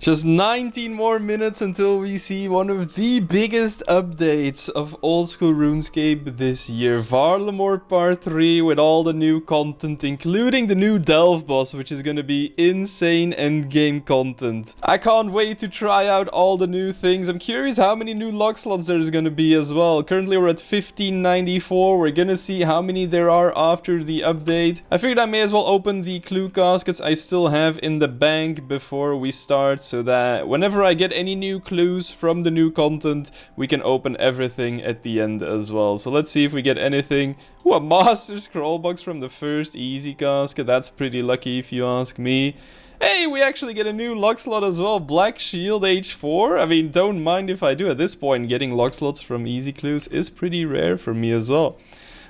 Just 19 more minutes until we see one of the biggest updates of Old School RuneScape this year. Varlamore Part 3 with all the new content, including the new Delve boss, which is going to be insane endgame content. I can't wait to try out all the new things. I'm curious how many new lock slots there's going to be as well. Currently we're at 1594. We're going to see how many there are after the update. I figured I may as well open the clue caskets I still have in the bank before we start, so that whenever I get any new clues from the new content, we can open everything at the end as well. So let's see if we get anything. Ooh, a Master Scroll box from the first easy casket. That's pretty lucky if you ask me. Hey, we actually get a new lock slot as well. Black Shield H4. I mean, don't mind if I do. At this point, getting lock slots from easy clues is pretty rare for me as well.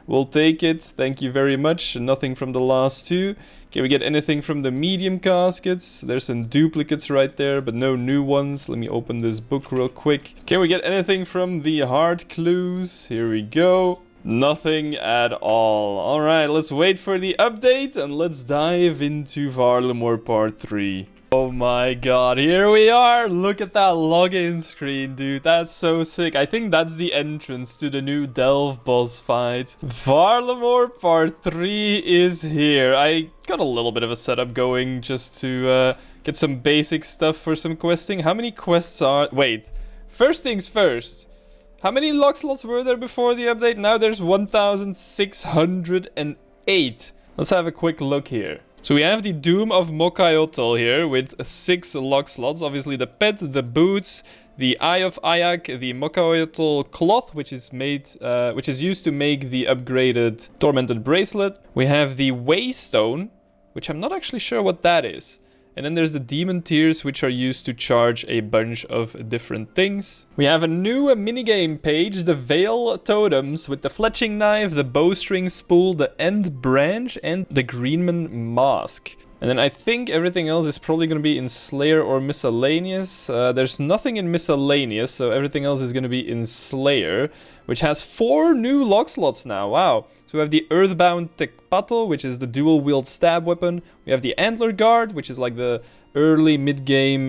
We'll take it. Thank you very much. Nothing from the last two. Can we get anything from the medium caskets? There's some duplicates right there, but no new ones. Let me open this book real quick. Can we get anything from the hard clues? Here we go. Nothing at all. Alright, let's wait for the update and let's dive into Varlamore Part 3. Oh my god, here we are! Look at that login screen, dude. That's so sick. I think that's the entrance to the new Delve boss fight. Varlamore Part 3 is here. I got a little bit of a setup going just to get some basic stuff for some questing. How many quests are... Wait, first things first. How many lock slots were there before the update? Now there's 1,608. Let's have a quick look here. So we have the Doom of Mokayotl here with 6 lock slots. Obviously the pet, the boots, the Eye of Ayak, the Mokayotl cloth, which is used to make the upgraded Tormented Bracelet. We have the Waystone, which I'm not actually sure what that is. And then there's the Demon Tears, which are used to charge a bunch of different things. We have a new minigame page, the Veil Totems, with the Fletching Knife, the Bowstring Spool, the End Branch, and the Greenman Mask. And then I think everything else is probably going to be in Slayer or Miscellaneous. There's nothing in Miscellaneous, so everything else is going to be in Slayer, which has 4 new lock slots now. Wow. So we have the Earthbound Tekpatl, which is the dual-wield stab weapon. We have the Antler Guard, which is like the early mid-game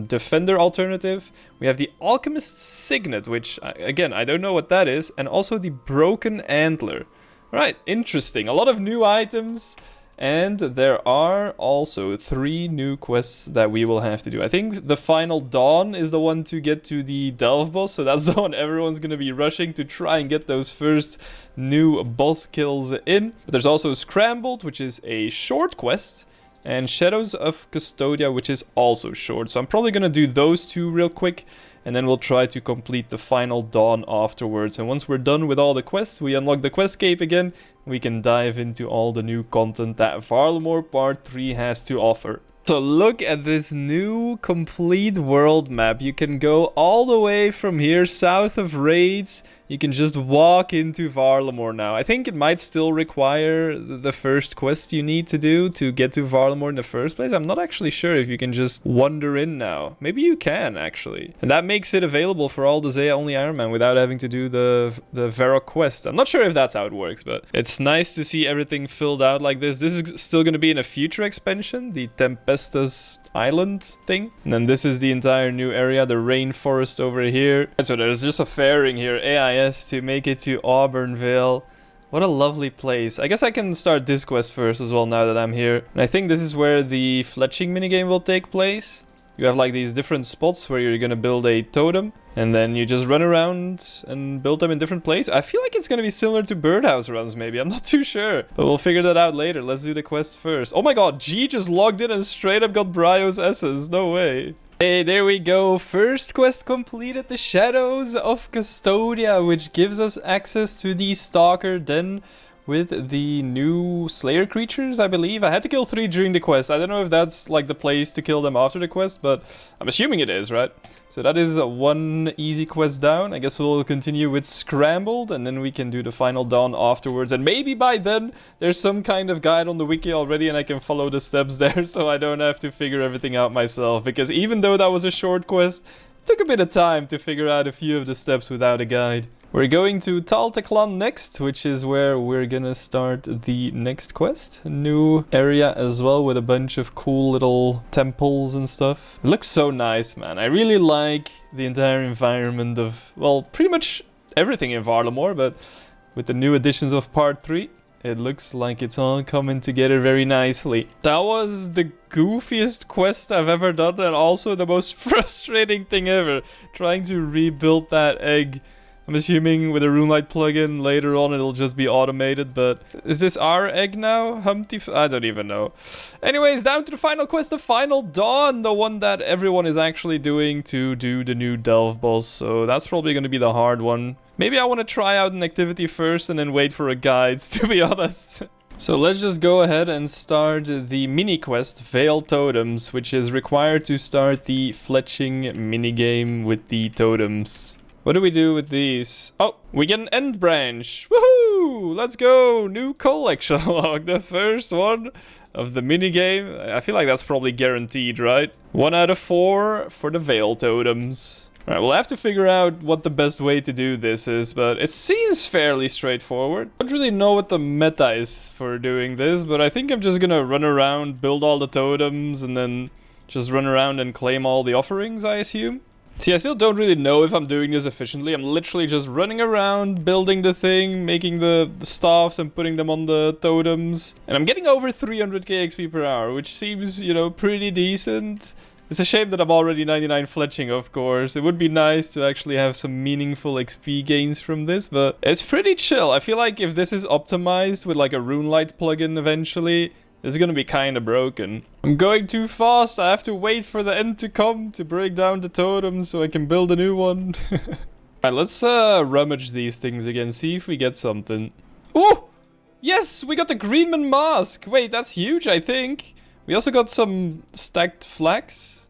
defender alternative. We have the Alchemist's Signet, which, again, I don't know what that is. And also the Broken Antler. Right, interesting. A lot of new items. And there are also 3 new quests that we will have to do. I think the Final Dawn is the one to get to the Delve boss. So that's the one everyone's going to be rushing to try and get those first new boss kills in. But there's also Scrambled, which is a short quest. And Shadows of Custodia, which is also short. So I'm probably going to do those 2 real quick. And then we'll try to complete the Final Dawn afterwards. And once we're done with all the quests, we unlock the quest cape again. We can dive into all the new content that Varlamore Part 3 has to offer. So look at this new complete world map. You can go all the way from here south of Raids. You can just walk into Varlamore now. I think it might still require the first quest you need to do to get to Varlamore in the first place. I'm not actually sure if you can just wander in now. Maybe you can, actually. And that makes it available for all the Zaya only Iron Man without having to do the Varrock quest. I'm not sure if that's how it works, but it's nice to see everything filled out like this. This is still going to be in a future expansion, the Tempestus Island thing. And then this is the entire new area, the rainforest over here. And so there's just a fairing here, AIS, to make it to Auburnvale. What a lovely place. I guess I can start this quest first as well now that I'm here. And I think this is where the Fletching minigame will take place. You have like these different spots where you're gonna build a totem. And then you just run around and build them in different places. I feel like it's gonna be similar to birdhouse runs maybe. I'm not too sure. But we'll figure that out later. Let's do the quest first. Oh my god, G just logged in and straight up got Bryo's S's. No way. Hey, there we go. First quest completed, the Shadows of Custodia, which gives us access to the Stalker Den with the new Slayer creatures, I believe. I had to kill 3 during the quest. I don't know if that's like the place to kill them after the quest, but I'm assuming it is, right? So that is 1 easy quest down. I guess we'll continue with Scrambled, and then we can do the Final Dawn afterwards. And maybe by then, there's some kind of guide on the wiki already, and I can follow the steps there, so I don't have to figure everything out myself. Because even though that was a short quest, it took a bit of time to figure out a few of the steps without a guide. We're going to Talteklan next, which is where we're gonna start the next quest. A new area as well with a bunch of cool little temples and stuff. It looks so nice, man. I really like the entire environment of, well, pretty much everything in Varlamore, but with the new additions of Part 3, it looks like it's all coming together very nicely. That was the goofiest quest I've ever done, and also the most frustrating thing ever. Trying to rebuild that egg. I'm assuming with a Runelite plugin later on it'll just be automated, but is this our egg now? Humpty I don't even know. Anyways, down to the final quest, the Final Dawn, the one that everyone is actually doing to do the new Delve boss, so that's probably going to be the hard one. Maybe I want to try out an activity first and then wait for a guide, to be honest. So let's just go ahead and start the mini quest, Veil Totems, which is required to start the Fletching minigame with the totems. What do we do with these? Oh, we get an end branch. Woohoo! Let's go! New collection log, the first one of the minigame. I feel like that's probably guaranteed, right? 1 out of 4 for the Veil Totems. Alright, we'll have to figure out what the best way to do this is, but it seems fairly straightforward. I don't really know what the meta is for doing this, but I think I'm just gonna run around, build all the totems, and then just run around and claim all the offerings, I assume. See, I still don't really know if I'm doing this efficiently. I'm literally just running around, building the thing, making the staffs and putting them on the totems. And I'm getting over 300k XP per hour, which seems, you know, pretty decent. It's a shame that I'm already 99 fletching, of course. It would be nice to actually have some meaningful XP gains from this, but it's pretty chill. I feel like if this is optimized with like a Runelite plugin eventually, it's gonna be kinda broken. I'm going too fast. I have to wait for the end to come to break down the totems so I can build a new one. Alright, let's rummage these things again, see if we get something. Oh! Yes! We got the Greenman mask! Wait, that's huge, I think. We also got some stacked flax.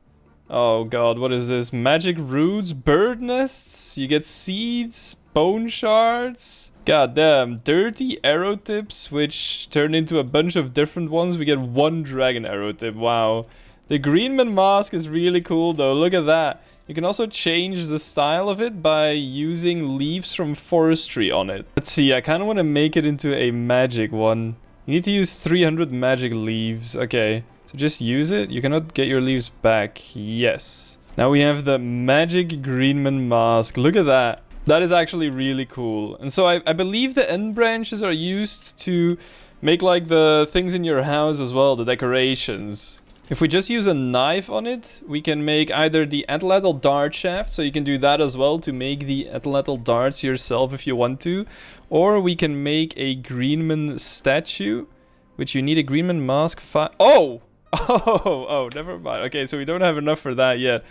Oh god, what is this? Magic roots, bird nests, you get seeds, bone shards. God damn, dirty arrow tips, which turn into a bunch of different ones. We get 1 dragon arrow tip, wow. The Greenman mask is really cool though, look at that. You can also change the style of it by using leaves from forestry on it. Let's see, I kind of want to make it into a magic one. You need to use 300 magic leaves, okay. So just use it, you cannot get your leaves back, yes. Now we have the magic Greenman mask, look at that. That is actually really cool. And so I believe the end branches are used to make like the things in your house as well, the decorations. If we just use a knife on it, we can make either the atlatl dart shaft, so you can do that as well to make the atlatl darts yourself if you want to. Or we can make a Greenman statue, which you need a Greenman mask. Oh! Oh, never mind. Okay, so we don't have enough for that yet.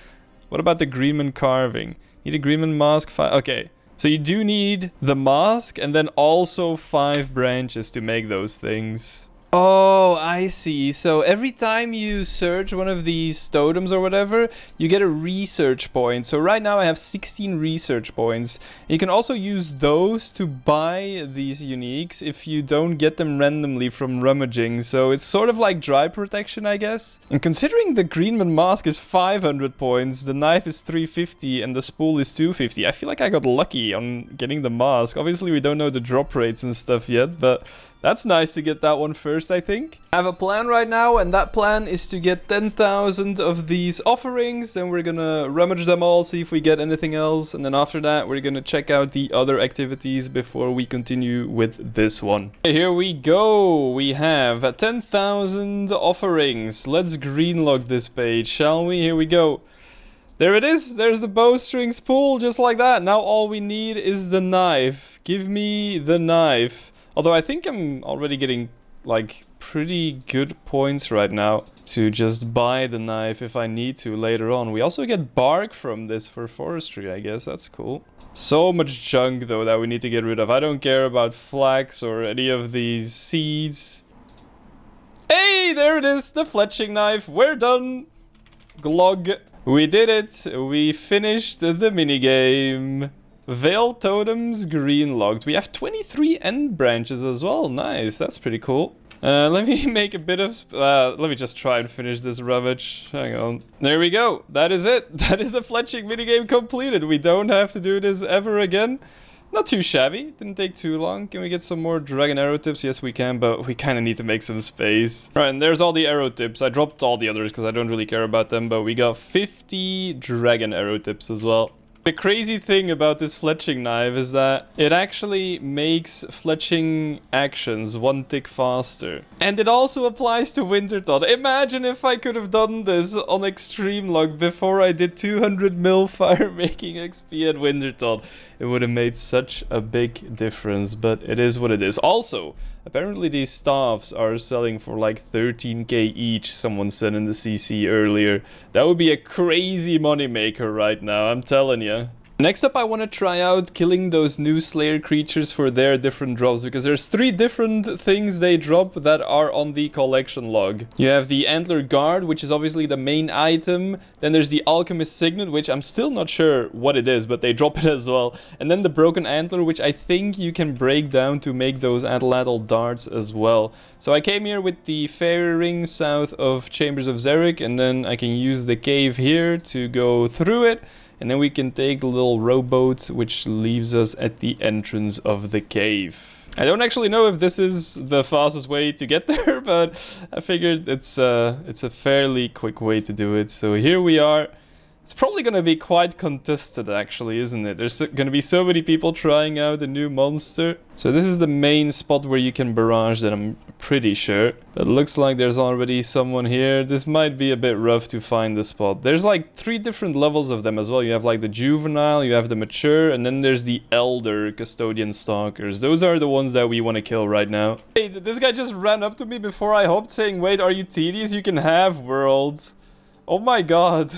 What about the Greenman carving? Need a Greenman mask. Okay, so you do need the mask and then also 5 branches to make those things. Oh, I see. So every time you search one of these totems or whatever, you get a research point. So right now I have 16 research points. You can also use those to buy these uniques if you don't get them randomly from rummaging. So it's sort of like dry protection, I guess. And considering the Greenman mask is 500 points, the knife is 350 and the spool is 250, I feel like I got lucky on getting the mask. Obviously we don't know the drop rates and stuff yet, but that's nice to get that one first, I think. I have a plan right now, and that plan is to get 10,000 of these offerings. Then we're gonna rummage them all, see if we get anything else. And then after that, we're gonna check out the other activities before we continue with this one. Okay, here we go. We have 10,000 offerings. Let's greenlog this page, shall we? Here we go. There it is. There's the bowstring spool, just like that. Now all we need is the knife. Give me the knife. Although I think I'm already getting like pretty good points right now to just buy the knife if I need to later on. We also get bark from this for forestry, I guess. That's cool. So much junk though that we need to get rid of. I don't care about flax or any of these seeds. Hey, there it is, the fletching knife. We're done. Glog. We did it. We finished the minigame. Veil Totems greenlogged. We have 23 end branches as well. Nice, that's pretty cool. Let me make a bit of... let me just try and finish this rummage. Hang on. There we go. That is it. That is the Fletching minigame completed. We don't have to do this ever again. Not too shabby. Didn't take too long. Can we get some more dragon arrow tips? Yes, we can, but we kind of need to make some space. All right, and there's all the arrow tips. I dropped all the others because I don't really care about them, but we got 50 dragon arrow tips as well. The crazy thing about this fletching knife is that it actually makes fletching actions one tick faster. And it also applies to Wintertodt. Imagine if I could have done this on Extreme Log before I did 200 mil fire making XP at Wintertodt. It would have made such a big difference, but it is what it is. Also, apparently these staffs are selling for like 13k each, someone said in the CC earlier. That would be a crazy moneymaker right now, I'm telling you. Next up, I want to try out killing those new Slayer creatures for their different drops, because there's 3 different things they drop that are on the collection log. You have the Antler Guard, which is obviously the main item. Then there's the Alchemist Signet, which I'm still not sure what it is, but they drop it as well. And then the Broken Antler, which I think you can break down to make those Atlatl darts as well. So I came here with the Fairy Ring south of Chambers of Xeric, and then I can use the cave here to go through it. And then we can take the little rowboat, which leaves us at the entrance of the cave. I don't actually know if this is the fastest way to get there, but I figured it's a fairly quick way to do it. So here we are. It's probably going to be quite contested, actually, isn't it? There's going to be so many people trying out a new monster. So this is the main spot where you can barrage that, I'm pretty sure. But it looks like there's already someone here. This might be a bit rough to find the spot. There's like 3 different levels of them as well. You have like the juvenile, you have the mature, and then there's the elder custodian stalkers. Those are the ones that we want to kill right now. Hey, this guy just ran up to me before I hopped saying, wait, are you tedious? You can have world. Oh my god.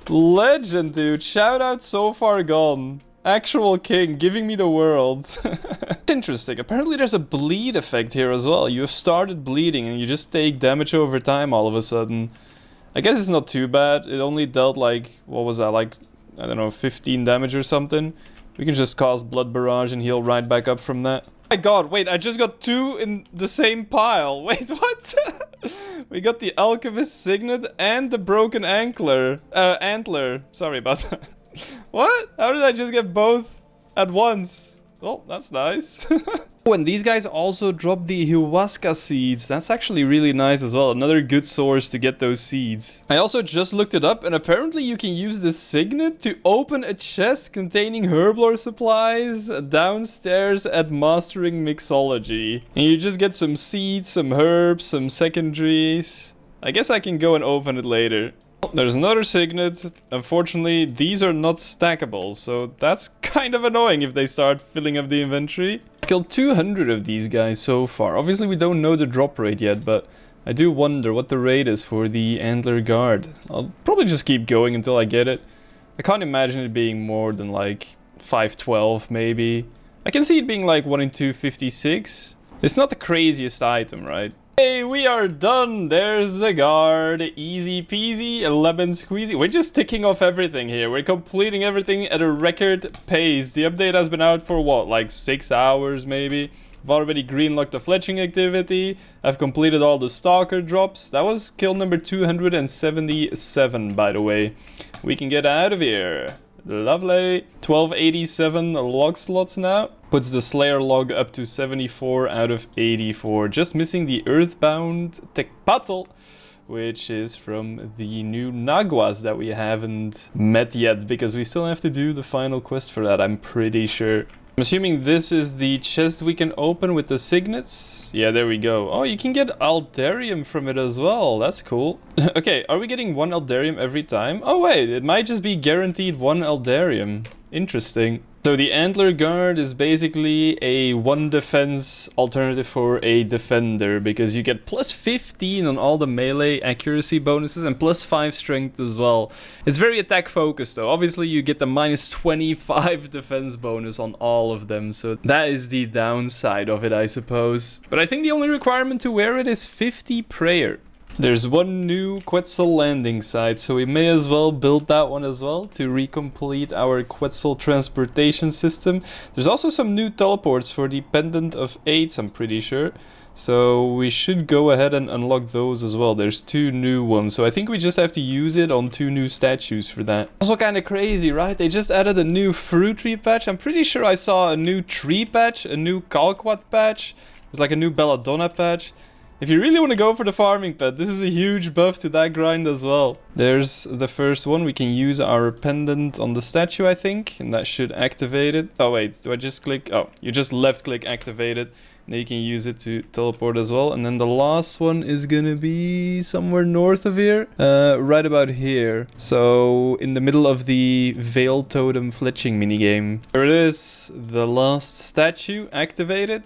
Legend, dude. Shout out So Far Gone. Actual king giving me the world. Interesting. Apparently there's a bleed effect here as well. You have started bleeding and you just take damage over time all of a sudden. I guess it's not too bad. It only dealt like, what was that, like, I don't know, 15 damage or something. We can just cause blood barrage and heal right back up from that. Oh my god, wait, I just got 2 in the same pile. Wait, what? We got the Alchemist Signet and the Broken Antler. Sorry about that. What? How did I just get both at once? Well, that's nice. Oh, and these guys also drop the Huasca seeds. That's actually really nice as well. Another good source to get those seeds. I also just looked it up, and apparently you can use the Signet to open a chest containing herblore supplies downstairs at Mastering Mixology. And you just get some seeds, some herbs, some secondaries. I guess I can go and open it later. There's another Signet. Unfortunately, these are not stackable, so that's kind of annoying if they start filling up the inventory. Killed 200 of these guys so far. Obviously, we don't know the drop rate yet, but I do wonder what the rate is for the Antler Guard. I'll probably just keep going until I get it. I can't imagine it being more than like 512 maybe. I can see it being like 1 in 256. It's not the craziest item, right? Hey, we are done. There's the guard. Easy peasy, lemon squeezy. We're just ticking off everything here. We're completing everything at a record pace. The update has been out for what, like 6 hours maybe? I've already greenlocked the fletching activity. I've completed all the stalker drops. That was kill number 277, by the way. We can get out of here. Lovely. 1287 log slots now. Puts the Slayer log up to 74 out of 84. Just missing the Earthbound Tecpatl, which is from the new Naguas that we haven't met yet, because we still have to do the final quest for that, I'm pretty sure. I'm assuming this is the chest we can open with the signets. Yeah, there we go. Oh, you can get Aldarium from it as well. That's cool. Okay, are we getting 1 Aldarium every time? Oh wait, it might just be guaranteed 1 Aldarium. Interesting. So the Antler Guard is basically a 1 defense alternative for a defender, because you get plus 15 on all the melee accuracy bonuses and plus 5 strength as well. It's very attack focused though. Obviously you get the minus 25 defense bonus on all of them, so that is the downside of it, I suppose. But I think the only requirement to wear it is 50 prayer. There's one new Quetzal landing site, so we may as well build that one as well to recomplete our Quetzal transportation system. There's also some new teleports for the Pendant of Eights, I'm pretty sure. So we should go ahead and unlock those as well. There's 2 new ones, so I think we just have to use it on 2 new statues for that. Also kind of crazy, right? They just added a new fruit tree patch. I'm pretty sure I saw a new tree patch, a new Calquat patch. There's like a new Belladonna patch. If you really want to go for the farming pet, this is a huge buff to that grind as well. There's the first one. We can use our pendant on the statue, I think, and that should activate it. Oh wait, do I just click? Oh, you just left click activate it. Now you can use it to teleport as well. And then the last one is gonna be somewhere north of here. Right about here. So in the middle of the Veil Totem Fletching minigame. There it is, the last statue activated.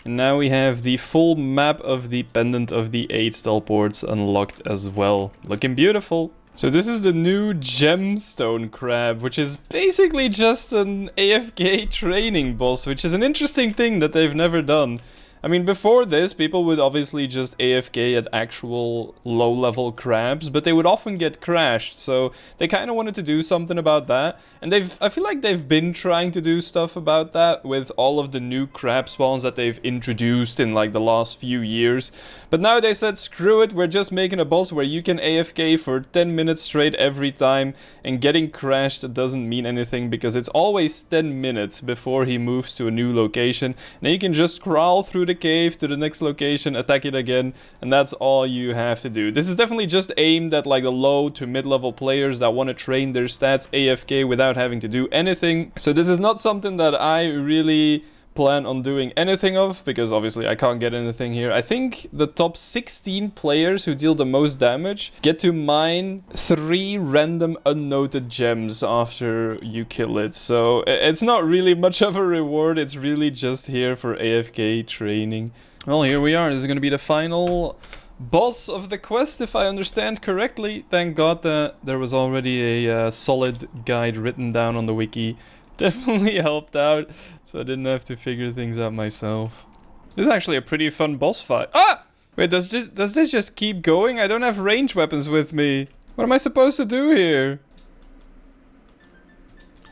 And now we have the full map of the Pendant of the 8 teleports unlocked as well. Looking beautiful. So this is the new Gemstone Crab, which is basically just an AFK training boss, which is an interesting thing that they've never done. I mean, before this, people would obviously just AFK at actual low-level crabs, but they would often get crashed, so they kind of wanted to do something about that. And I feel like they've been trying to do stuff about that with all of the new crab spawns that they've introduced in like the last few years. But now they said, screw it, we're just making a boss where you can AFK for 10 minutes straight every time, and getting crashed doesn't mean anything because it's always 10 minutes before he moves to a new location. Now you can just crawl through the cave to the next location, attack it again, and that's all you have to do. This is definitely just aimed at like the low to mid-level players that want to train their stats AFK without having to do anything. So this is not something that I really plan on doing anything of, because obviously I can't get anything here. I think the top 16 players who deal the most damage get to mine 3 random unnoted gems after you kill it. So it's not really much of a reward, it's really just here for AFK training. Well, here we are. This is going to be the final boss of the quest, if I understand correctly. Thank God that there was already a solid guide written down on the wiki. Definitely helped out, so I didn't have to figure things out myself. This is actually a pretty fun boss fight. Ah! Wait, does this just keep going? I don't have range weapons with me. What am I supposed to do here?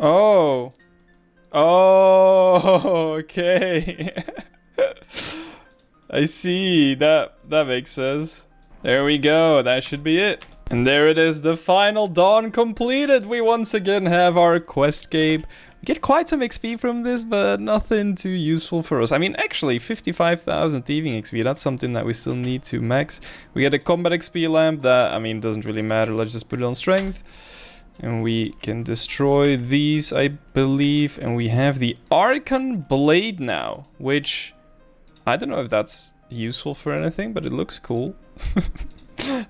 Oh. Oh, okay. I see. That makes sense. There we go. That should be it. And there it is, the final dawn completed. We once again have our quest cape. We get quite some XP from this, but nothing too useful for us. I mean, actually, 55,000 thieving XP, that's something that we still need to max. We get a combat XP lamp that, I mean, doesn't really matter. Let's just put it on strength. And we can destroy these, I believe. And we have the Archon Blade now, which I don't know if that's useful for anything, but it looks cool.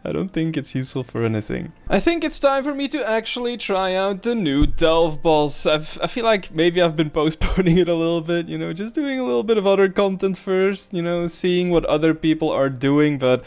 I don't think it's useful for anything. I think it's time for me to actually try out the new Delve boss. I feel like maybe I've been postponing it a little bit, you know, just doing a little bit of other content first, you know, seeing what other people are doing, but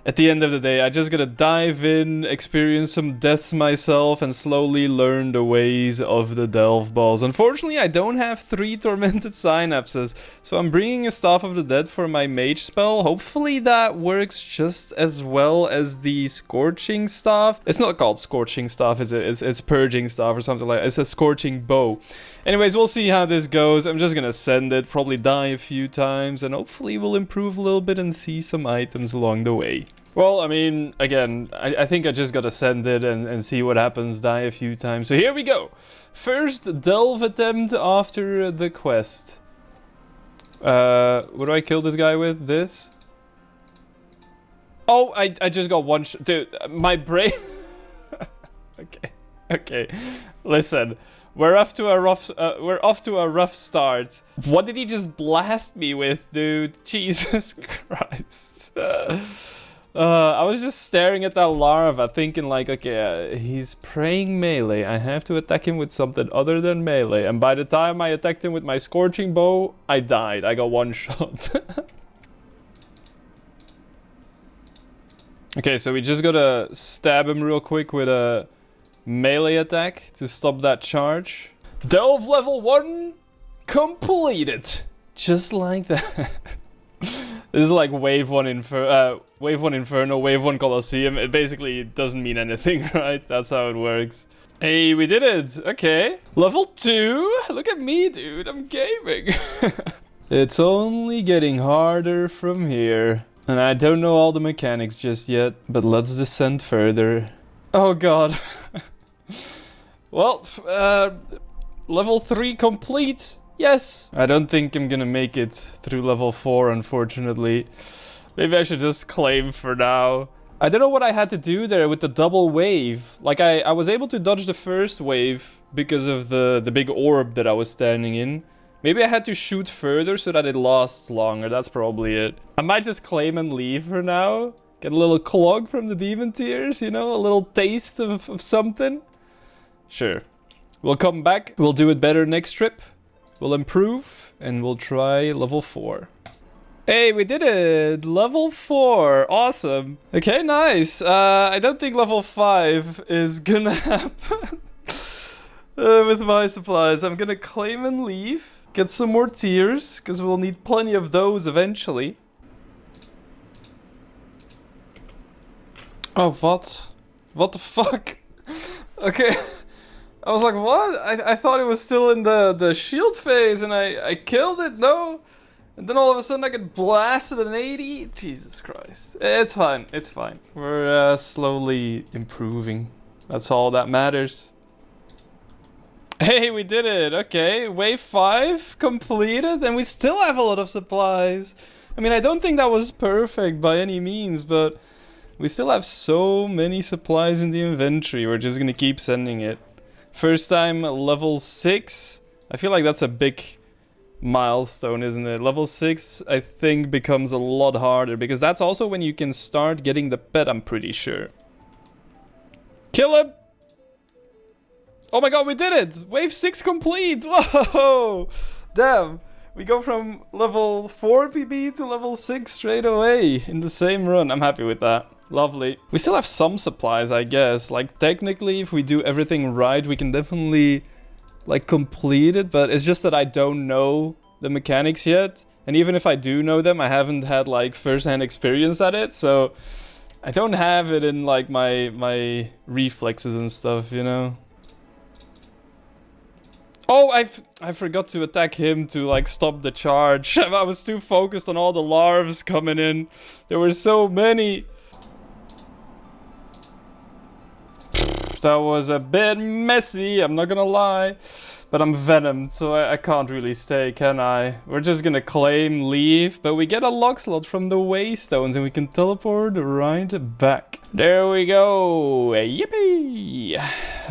at the end of the day, I just gotta dive in, experience some deaths myself, and slowly learn the ways of the Delve boss. Unfortunately, I don't have 3 tormented synapses, so I'm bringing a Staff of the Dead for my mage spell. Hopefully that works just as well as the Scorching Staff. It's not called Scorching Staff, it's Purging Staff or something like that. It's a Scorching Bow. Anyways, we'll see how this goes. I'm just gonna send it, probably die a few times, and hopefully we'll improve a little bit and see some items along the way. Well, I mean, again, I think I just gotta send it and see what happens, die a few times. So here we go. First Delve attempt after the quest. What do I kill this guy with? This? Oh, I just got one dude, my brain... Okay. Listen, we're off to a rough start. What did he just blast me with, dude? Jesus Christ. I was just staring at that larva, thinking like, okay, he's praying melee. I have to attack him with something other than melee. And by the time I attacked him with my Scorching Bow, I died. I got one shot. Okay, so we just gotta stab him real quick with a melee attack to stop that charge. Delve level 1 completed. Just like that. This is like wave 1 Inferno, wave 1 Colosseum. It basically doesn't mean anything, right? That's how it works. Hey, we did it. Okay. Level 2. Look at me, dude. I'm gaming. It's only getting harder from here. And I don't know all the mechanics just yet, but let's descend further. Oh god. Well, level 3 complete. Yes. I don't think I'm gonna make it through level 4, unfortunately. Maybe I should just claim for now. I don't know what I had to do there with the double wave. Like, I was able to dodge the first wave because of the big orb that I was standing in. Maybe I had to shoot further so that it lasts longer. That's probably it. I might just claim and leave for now. Get a little clog from the demon tears, you know? A little taste of something. Sure. We'll come back. We'll do it better next trip. We'll improve. And we'll try level 4. Hey, we did it! Level 4! Awesome! Okay, nice! I don't think level 5 is gonna happen with my supplies. I'm gonna claim and leave. Get some more tears, because we'll need plenty of those eventually. Oh, what? What the fuck? Okay. I was like, what? I thought it was still in the shield phase and I killed it, no? And then all of a sudden I get blasted an 80? Jesus Christ. It's fine, it's fine. We're slowly improving. That's all that matters. Hey, we did it! Okay, wave 5 completed and we still have a lot of supplies. I mean, I don't think that was perfect by any means, but we still have so many supplies in the inventory. We're just gonna keep sending it. First time level 6. I feel like that's a big milestone, isn't it? Level 6, I think, becomes a lot harder because that's also when you can start getting the pet, I'm pretty sure. Kill him! Oh my god, we did it! Wave 6 complete! Whoa! Damn! We go from level 4 PB to level 6 straight away in the same run. I'm happy with that. Lovely. We still have some supplies, I guess. Like, technically, if we do everything right, we can definitely, like, complete it. But it's just that I don't know the mechanics yet. And even if I do know them, I haven't had, like, first-hand experience at it. So, I don't have it in, like, my reflexes and stuff, you know? Oh, I forgot to attack him to, like, stop the charge. I was too focused on all the larvs coming in. There were so many. That was a bit messy, I'm not gonna lie. But I'm venomed, so I can't really stay, can I? We're just gonna claim, leave, but we get a lock slot from the waystones and we can teleport right back. There we go! Yippee!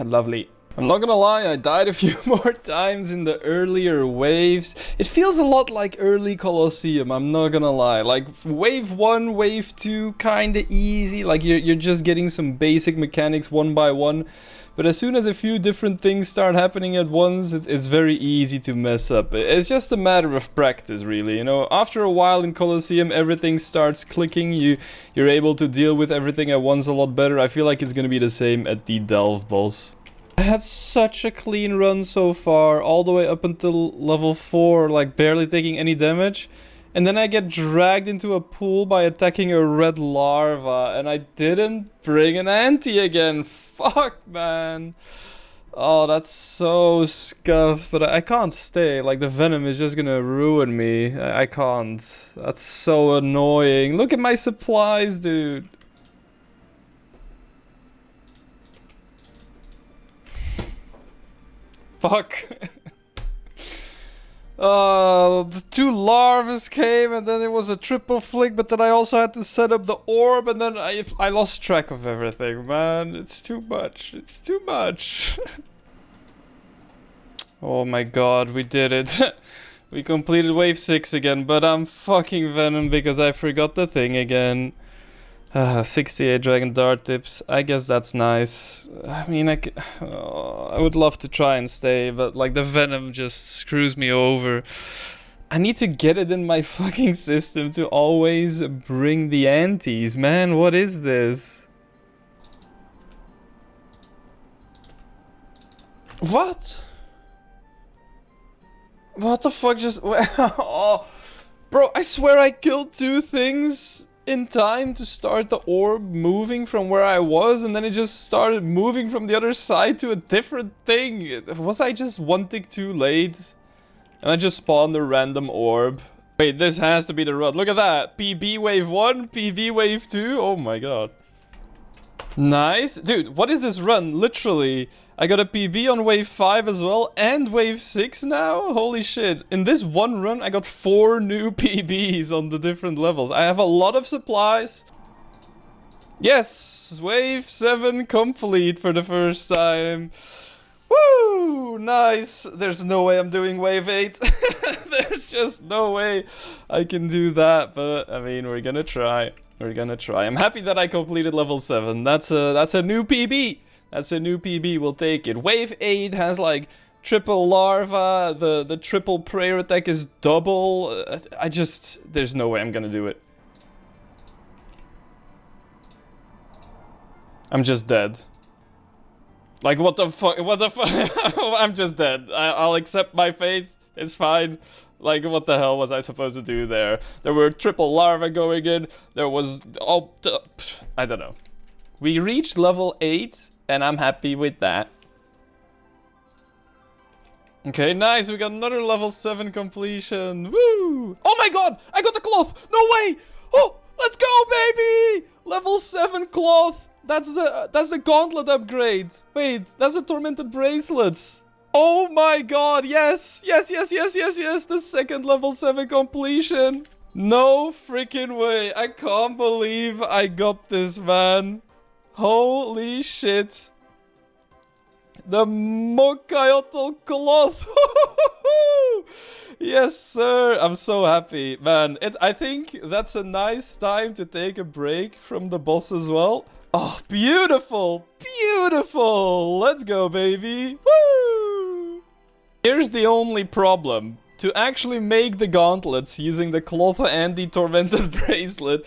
Lovely. I'm not gonna lie, I died a few more times in the earlier waves. It feels a lot like early Colosseum, I'm not gonna lie. Like, wave 1, wave 2, kinda easy. Like, you're just getting some basic mechanics one by one. But as soon as a few different things start happening at once, it's very easy to mess up. It's just a matter of practice, really, you know? After a while in Colosseum, everything starts clicking. You're able to deal with everything at once a lot better. I feel like it's gonna be the same at the Delve boss. I had such a clean run so far, all the way up until level 4, like barely taking any damage. And then I get dragged into a pool by attacking a red larva, and I didn't bring an anti again. Fuck, man. Oh, that's so scuffed, but I can't stay. Like, the venom is just gonna ruin me. I can't. That's so annoying. Look at my supplies, dude. Fuck. The 2 larvas came and then it was a triple flick, but then I also had to set up the orb and then I lost track of everything, man. It's too much. It's too much. Oh my god, we did it. We completed wave 6 again, but I'm fucking venomed because I forgot the thing again. 68 dragon dart tips. I guess that's nice. I mean, I would love to try and stay, but like the venom just screws me over. I need to get it in my fucking system to always bring the antis, man. What is this? What? What the fuck just... Oh. Bro, I swear I killed 2 things in time to start the orb moving from where I was, and then it just started moving from the other side to a different thing. Was I just 1 tick too late? And I just spawned a random orb. Wait, this has to be the run. Look at that. PB wave 1, PB wave 2. Oh my god. Nice. Dude, what is this run? Literally, I got a PB on wave 5 as well, and wave 6 now? Holy shit. In this one run, I got 4 new PBs on the different levels. I have a lot of supplies. Yes! Wave 7 complete for the first time. Woo! Nice. There's no way I'm doing wave 8. There's just no way I can do that, but I mean, we're gonna try. We're gonna try. I'm happy that I completed level 7. That's a new PB. That's a new PB. We'll take it. Wave 8 has like triple larva. The triple prayer attack is double. There's no way I'm gonna do it. I'm just dead. Like, what the fuck? What the fuck? I'm just dead. I'll accept my fate. It's fine. Like, what the hell was I supposed to do there? There were triple larvae going in. There was... Oh, I don't know. We reached level 8, and I'm happy with that. Okay, nice. We got another level 7 completion. Woo! Oh my god! I got the cloth! No way! Oh, let's go, baby! Level 7 cloth. That's the gauntlet upgrade. Wait, that's a tormented bracelet. Oh my god, yes! Yes, yes, yes, yes, yes! The second level 7 completion! No freaking way! I can't believe I got this, man! Holy shit! The Mokayotl cloth! Yes, sir! I'm so happy, man. I think that's a nice time to take a break from the boss as well. Oh, beautiful! Beautiful! Let's go, baby! Woo! Here's the only problem. To actually make the gauntlets using the cloth and the tormented bracelet,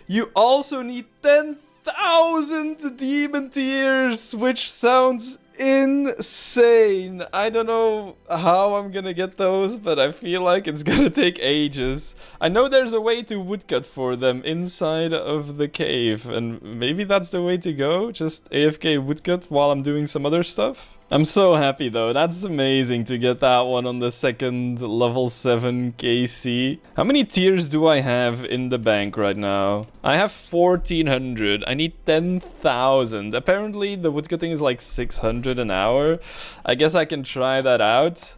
you also need 10,000 demon tears, which sounds insane. I don't know how I'm gonna get those, but I feel like it's gonna take ages. I know there's a way to woodcut for them inside of the cave, and maybe that's the way to go. Just AFK woodcut while I'm doing some other stuff. I'm so happy though. That's amazing to get that one on the second level 7 KC. How many tiers do I have in the bank right now? I have 1,400. I need 10,000. Apparently the woodcutting is like 600 an hour. I guess I can try that out.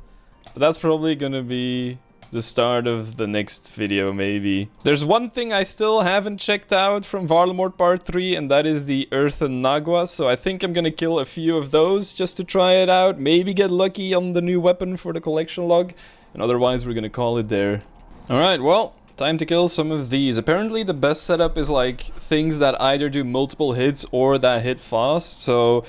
But that's probably gonna be the start of the next video, maybe. There's one thing I still haven't checked out from Varlamore Part 3, and that is the Earthen Nagua, so I think I'm gonna kill a few of those just to try it out, maybe get lucky on the new weapon for the collection log, and otherwise we're gonna call it there. Alright, well, time to kill some of these. Apparently the best setup is like things that either do multiple hits or that hit fast, so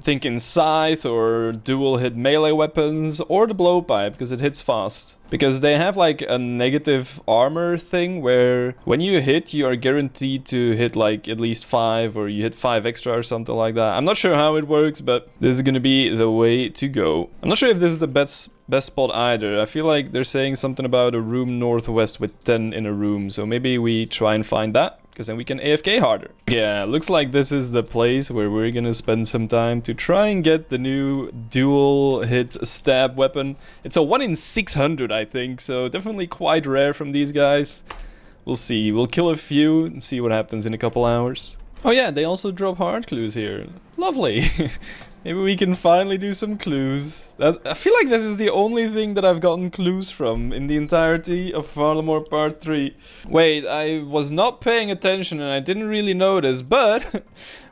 thinking scythe or dual hit melee weapons or the blowpipe because it hits fast. Because they have like a negative armor thing where when you hit you are guaranteed to hit like at least 5 or you hit 5 extra or something like that. I'm not sure how it works, but this is gonna be the way to go. I'm not sure if this is the best spot either. I feel like they're saying something about a room northwest with 10 in a room, so maybe we try and find that, because then we can AFK harder. Yeah, looks like this is the place where we're gonna spend some time to try and get the new dual hit stab weapon. It's a 1 in 600, I think, so definitely quite rare from these guys. We'll see. We'll kill a few and see what happens in a couple hours. Oh yeah, they also drop hard clues here. Lovely. Maybe we can finally do some clues. I feel like this is the only thing that I've gotten clues from in the entirety of Varlamore Part 3. Wait, I was not paying attention and I didn't really notice, but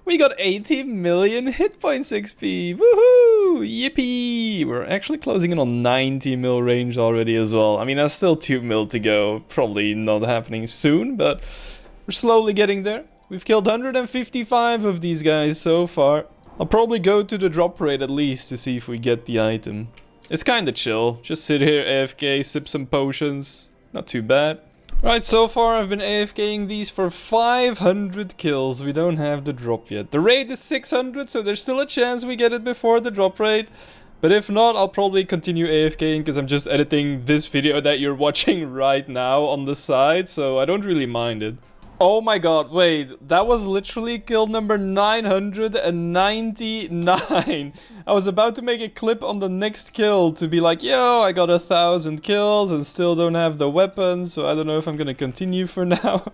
we got 80 million hit points XP. Woohoo! Yippee! We're actually closing in on 90 mil range already as well. I mean, there's still 2 mil to go. Probably not happening soon, but we're slowly getting there. We've killed 155 of these guys so far. I'll probably go to the drop rate at least to see if we get the item. It's kinda chill. Just sit here, AFK, sip some potions. Not too bad. Right, so far I've been AFKing these for 500 kills. We don't have the drop yet. The rate is 600, so there's still a chance we get it before the drop rate. But if not, I'll probably continue AFKing because I'm just editing this video that you're watching right now on the side, so I don't really mind it. Oh my god, wait, that was literally kill number 999. I was about to make a clip on the next kill to be like, yo, I got 1,000 kills and still don't have the weapon, so I don't know if I'm gonna continue for now.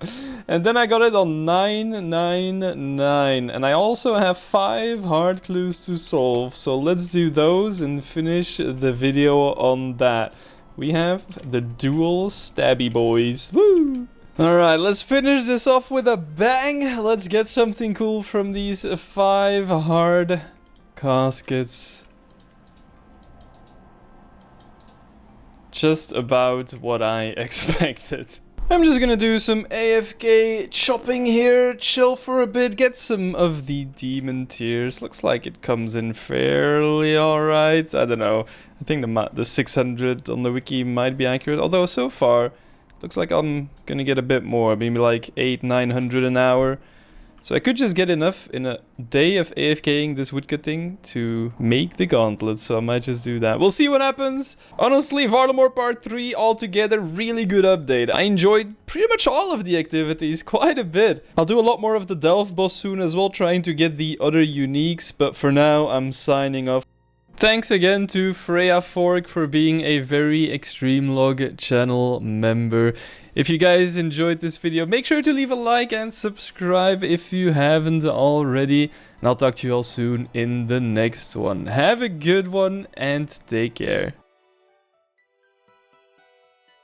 And then I got it on 999, and I also have 5 hard clues to solve, so let's do those and finish the video on that. We have the dual stabby boys, woo! Alright, let's finish this off with a bang. Let's get something cool from these 5 hard caskets. Just about what I expected. I'm just gonna do some AFK chopping here, chill for a bit, get some of the demon tears. Looks like it comes in fairly alright. I don't know. I think the 600 on the wiki might be accurate, although so far looks like I'm gonna get a bit more, maybe like 800-900 an hour. So I could just get enough in a day of AFKing this woodcutting to make the gauntlet, so I might just do that. We'll see what happens. Honestly, Varlamore Part 3 altogether, really good update. I enjoyed pretty much all of the activities, quite a bit. I'll do a lot more of the Delve boss soon as well, trying to get the other uniques, but for now I'm signing off. Thanks again to Freya Fork for being a very Extreme Log channel member. If you guys enjoyed this video, make sure to leave a like and subscribe if you haven't already. And I'll talk to you all soon in the next one. Have a good one and take care.